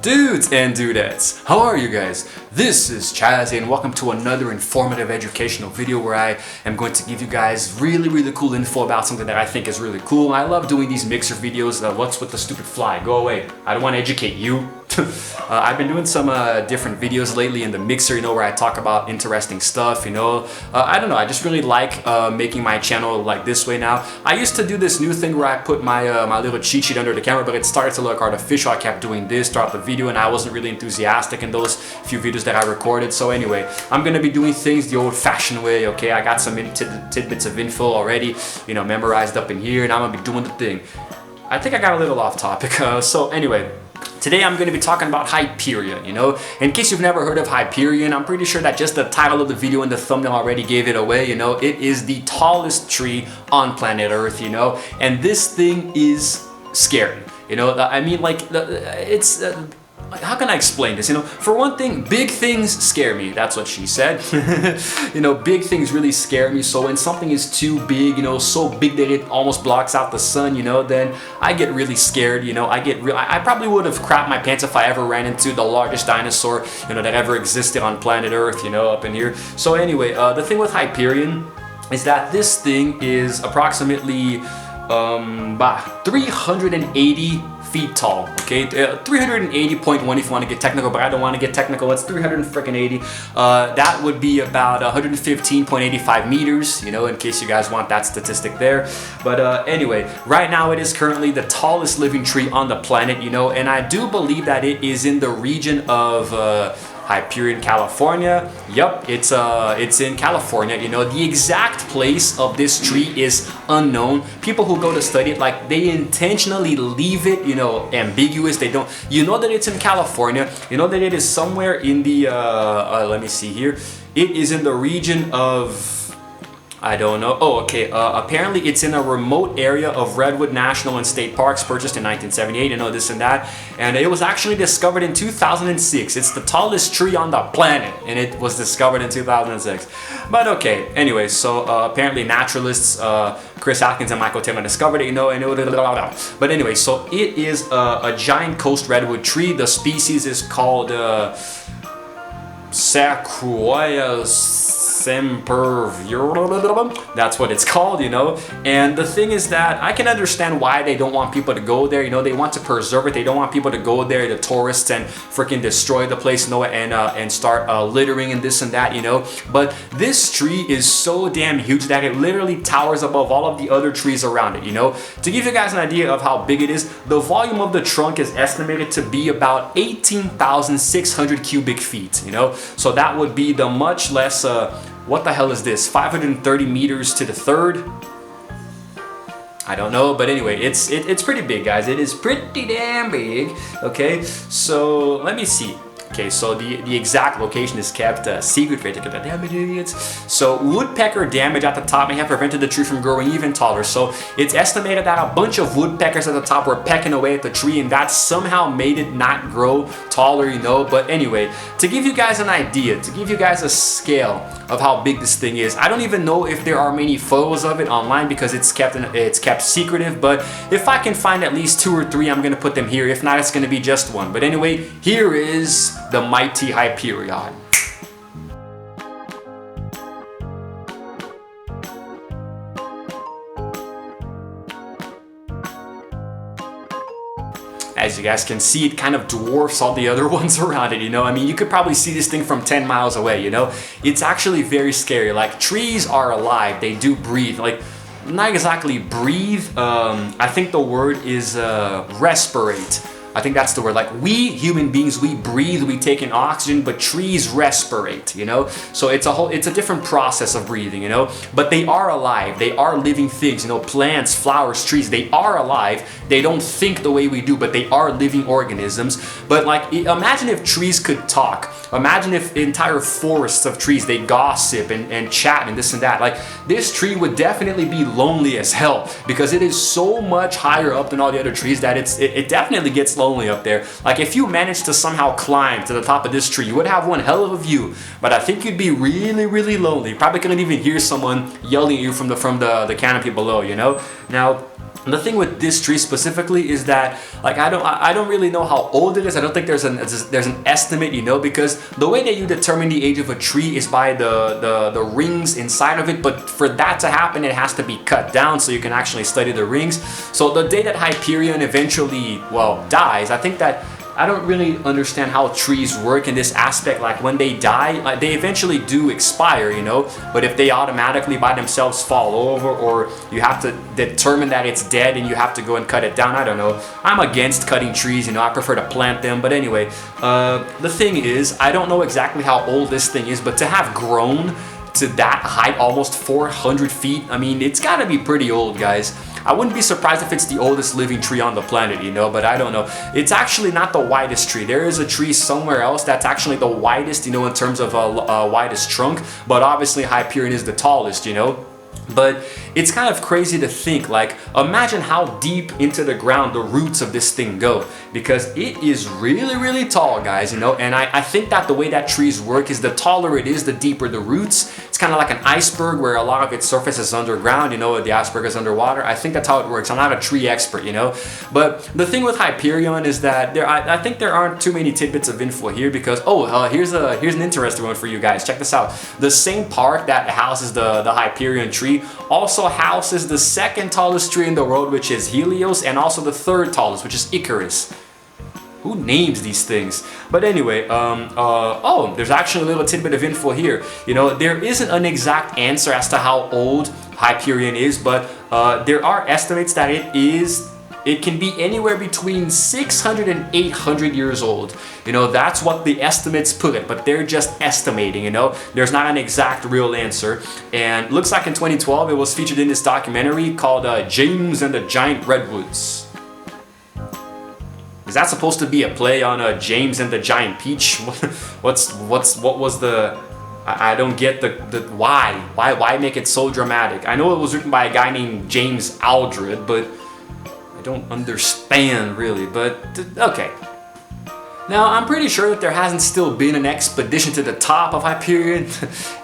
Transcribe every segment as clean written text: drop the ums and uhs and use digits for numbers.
Dudes and dudettes, how are you guys? This is Chaz and welcome to another informative educational video where I am going to give you guys really cool info about something that I think is really cool. I love doing these mixer videos. What's with the stupid fly? Go away. I don't want to educate you. I've been doing some different videos lately in the mixer, where I talk about interesting stuff, I don't know, I just really like making my channel like this way now. I used to do this new thing where I put my my little cheat sheet under the camera, but it started to look artificial. I kept doing this throughout the video and I wasn't really enthusiastic in those few videos that I recorded. So anyway, I'm gonna be doing things the old-fashioned way, okay? I got some tidbits of info already, memorized up in here, and I'm gonna be doing the thing. I think I got a little off topic, so anyway. Today I'm going to be talking about Hyperion, In case you've never heard of Hyperion, I'm pretty sure that just the title of the video and the thumbnail already gave it away, It is the tallest tree on planet Earth, And this thing is scary, I mean, like, it's... how can I explain this? For one thing, big things scare me. That's what she said. Big things really scare me. So when something is too big, so big that it almost blocks out the sun, then I get really scared. I probably would have crapped my pants if I ever ran into the largest dinosaur, that ever existed on planet Earth, up in here. So anyway, the thing with Hyperion is that this thing is approximately 380 feet tall, okay? 380.1 if you want to get technical, but I don't want to get technical. It's 380. That would be about 115.85 meters, in case you guys want that statistic there. But anyway, right now it is currently the tallest living tree on the planet, and I do believe that it is in the region of Hyperion, California. Yup, it's in California. The exact place of this tree is unknown. People who go to study it, like, they intentionally leave it, ambiguous. They don't. That it's in California. That it is somewhere in the. Let me see here. It is in the region of. I don't know. Oh, okay. Apparently it's in a remote area of Redwood National and State Parks, purchased in 1978, this and that. And it was actually discovered in 2006. It's the tallest tree on the planet, and it was discovered in 2006. But okay, anyway, so apparently naturalists, Chris Atkins and Michael Taylor discovered it, But anyway, so it is a giant coast redwood tree. The species is called Sequoia sempervirens. That's what it's called, And the thing is that I can understand why they don't want people to go there. They want to preserve it. They don't want people to go there, the tourists, and freaking destroy the place, and start littering and this and that, But this tree is so damn huge that it literally towers above all of the other trees around it, To give you guys an idea of how big it is, the volume of the trunk is estimated to be about 18,600 cubic feet, So that would be the much less what the hell is this? 530 meters to the third? I don't know, but anyway, it's pretty big, guys. It is pretty damn big. Okay, so let me see. Okay, so the exact location is kept secret, right? Damn it, idiots. So woodpecker damage at the top may have prevented the tree from growing even taller. So it's estimated that a bunch of woodpeckers at the top were pecking away at the tree, and that somehow made it not grow taller, But anyway, to give you guys an idea, to give you guys a scale of how big this thing is, I don't even know if there are many photos of it online because it's kept secretive. But if I can find at least 2 or 3, I'm gonna put them here. If not, it's gonna be just one. But anyway, here is the Mighty Hyperion. As you guys can see, it kind of dwarfs all the other ones around it, I mean, you could probably see this thing from 10 miles away, It's actually very scary. Like, trees are alive. They do breathe. Like, not exactly breathe. I think the word is respirate. I think that's the word. Like, we human beings, we breathe, we take in oxygen, but trees respirate, So it's a different process of breathing, But they are alive. They are living things, plants, flowers, trees. They are alive. They don't think the way we do, but they are living organisms. But like, imagine if trees could talk. Imagine if entire forests of trees, they gossip and chat and this and that. Like, this tree would definitely be lonely as hell because it is so much higher up than all the other trees that it definitely gets lonely up there. Like, if you managed to somehow climb to the top of this tree, you would have one hell of a view, but I think you'd be really lonely. You probably couldn't even hear someone yelling at you from the canopy below, Now, The thing with this tree specifically is that, like, I don't really know how old it is. I don't think there's an estimate, you know, because the way that you determine the age of a tree is by the rings inside of it. But for that to happen, it has to be cut down so you can actually study the rings. So the day that Hyperion eventually, well, dies, I think that I don't really understand how trees work in this aspect. Like when they die, like they eventually do expire, you know, but if they automatically by themselves fall over, or you have to determine that it's dead and you have to go and cut it down, I don't know. I'm against cutting trees, you know, I prefer to plant them. But anyway, the thing is, I don't know exactly how old this thing is, but to have grown to that height, almost 400 feet, I mean, it's gotta be pretty old, guys. I wouldn't be surprised if it's the oldest living tree on the planet, you know, but I don't know. It's actually not the widest tree. There is a tree somewhere else that's actually the widest, you know, in terms of widest trunk, but obviously Hyperion is the tallest, you know. But it's kind of crazy to think, like, imagine how deep into the ground the roots of this thing go, because it is really, really tall, guys, you know. And I think that the way that trees work is the taller it is, the deeper the roots. It's kind of like an iceberg where a lot of its surface is underground, you know, the iceberg is underwater. I think that's how it works. I'm not a tree expert, you know. But the thing with Hyperion is that I think there aren't too many tidbits of info here, because, here's an interesting one for you guys. Check this out. The same park that houses the Hyperion tree also houses the second tallest tree in the world, which is Helios, and also the third tallest, which is Icarus. Who names these things? But anyway, there's actually a little tidbit of info here. You know, there isn't an exact answer as to how old Hyperion is, but there are estimates that it can be anywhere between 600 and 800 years old. You know, that's what the estimates put it, but they're just estimating, you know. There's not an exact real answer. And looks like in 2012 it was featured in this documentary called James and the Giant Redwoods. Is that supposed to be a play on James and the Giant Peach? What was the... I don't get the why make it so dramatic? I know it was written by a guy named James Aldred, but I don't understand really, but okay. Now, I'm pretty sure that there hasn't still been an expedition to the top of Hyperion.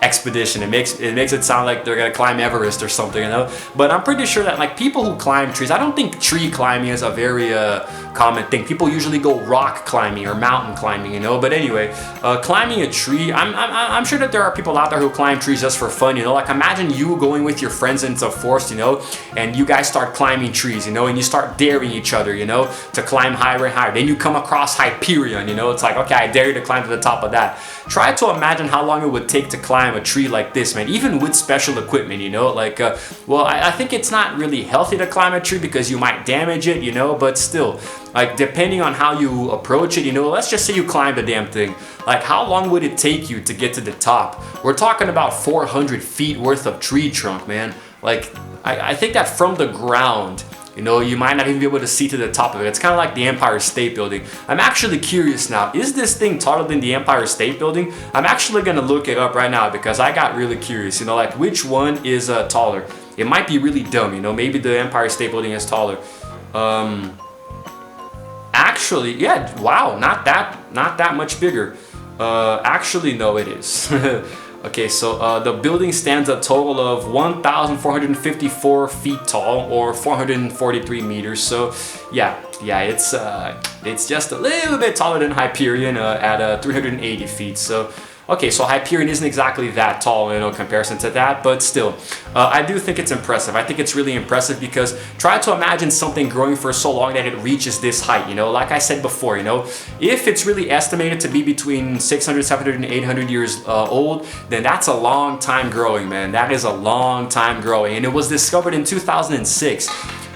Expedition, it makes it sound like they're gonna climb Everest or something, you know? But I'm pretty sure that, like, people who climb trees, I don't think tree climbing is a very common thing. People usually go rock climbing or mountain climbing, you know? But anyway, climbing a tree, I'm sure that there are people out there who climb trees just for fun, you know? Like, imagine you going with your friends into a forest, you know? And you guys start climbing trees, you know? And you start daring each other, you know? To climb higher and higher. Then you come across Hyperion. You know, it's like, okay, I dare you to climb to the top of that. Try to imagine how long it would take to climb a tree like this, man, even with special equipment, you know, like, I think it's not really healthy to climb a tree because you might damage it, you know, but still, like, depending on how you approach it, you know, let's just say you climb the damn thing. Like, how long would it take you to get to the top? We're talking about 400 feet worth of tree trunk, man. Like, I think that from the ground, you know, you might not even be able to see to the top of it. It's kind of like the Empire State Building. I'm actually curious now, is this thing taller than the Empire State Building? I'm actually gonna look it up right now because I got really curious, you know, like which one is taller? It might be really dumb, you know, maybe the Empire State Building is taller. Actually, yeah, wow, not that much bigger. Actually, no, it is. Okay, so the building stands a total of 1,454 feet tall, or 443 meters. So, yeah, it's just a little bit taller than Hyperion at 380 feet. So, okay, so Hyperion isn't exactly that tall, you know, in comparison to that, but still, I do think it's impressive. I think it's really impressive because try to imagine something growing for so long that it reaches this height, you know, like I said before, you know, if it's really estimated to be between 600, 700, and 800 years old, then that's a long time growing, man. That is a long time growing, and it was discovered in 2006.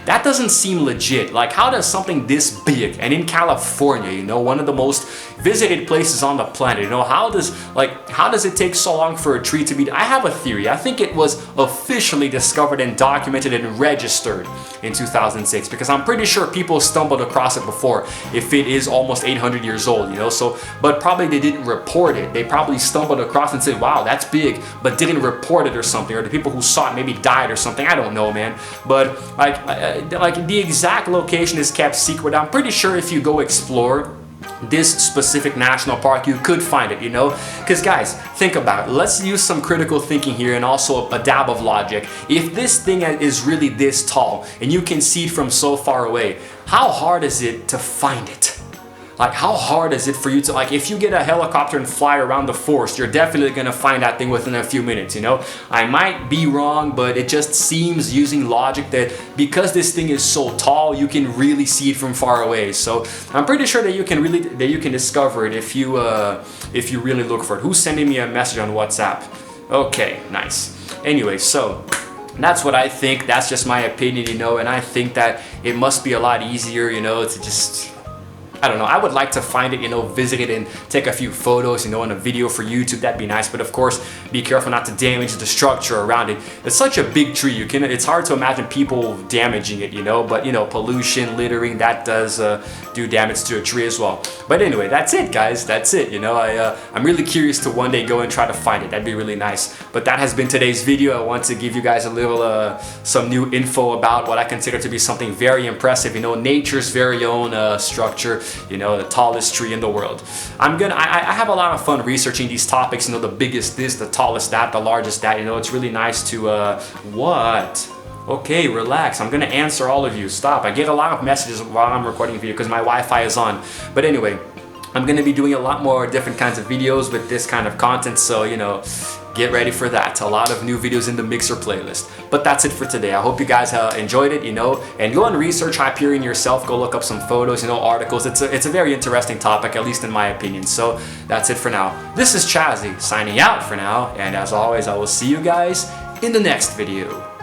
That doesn't seem legit. Like, how does something this big and in California, you know, one of the most visited places on the planet, you know, how does it take so long for a tree to be? I have a theory. I think it was officially discovered and documented and registered in 2006 because I'm pretty sure people stumbled across it before if it is almost 800 years old, you know, so, but probably they didn't report it. They probably stumbled across and said, wow, that's big, but didn't report it or something, or the people who saw it maybe died or something. I don't know, man. But like the exact location is kept secret. I'm pretty sure if you go explore this specific national park, you could find it, you know? Because guys, think about it. Let's use some critical thinking here and also a dab of logic. If this thing is really this tall and you can see it from so far away, how hard is it to find it? Like, how hard is it for you to, like, if you get a helicopter and fly around the forest, you're definitely gonna find that thing within a few minutes, you know? I might be wrong, but it just seems, using logic, that because this thing is so tall, you can really see it from far away. So I'm pretty sure that you can discover it if you really look for it. Who's sending me a message on WhatsApp? Okay, nice. Anyway, so that's what I think. That's just my opinion, you know, and I think that it must be a lot easier, you know, to just, I don't know, I would like to find it, you know, visit it and take a few photos, you know, and a video for YouTube. That'd be nice. But of course, be careful not to damage the structure around it. It's such a big tree. It's hard to imagine people damaging it, you know, but you know, pollution, littering, that does do damage to a tree as well. But anyway, that's it, guys. That's it. You know, I'm really curious to one day go and try to find it. That'd be really nice. But that has been today's video. I want to give you guys a little, some new info about what I consider to be something very impressive, you know, nature's very own structure. You know, the tallest tree in the world. I have a lot of fun researching these topics, you know, the biggest this, the tallest that, the largest that, you know, it's really nice to, what? Okay, relax, I'm gonna answer all of you, stop. I get a lot of messages while I'm recording a video because my Wi-Fi is on. But anyway, I'm gonna be doing a lot more different kinds of videos with this kind of content, so, you know, get ready for that. A lot of new videos in the Mixer playlist. But that's it for today. I hope you guys enjoyed it, you know, and go and research Hyperion yourself. Go look up some photos, you know, articles. It's a very interesting topic, at least in my opinion. So that's it for now. This is Chazzy signing out for now, and as always, I will see you guys in the next video.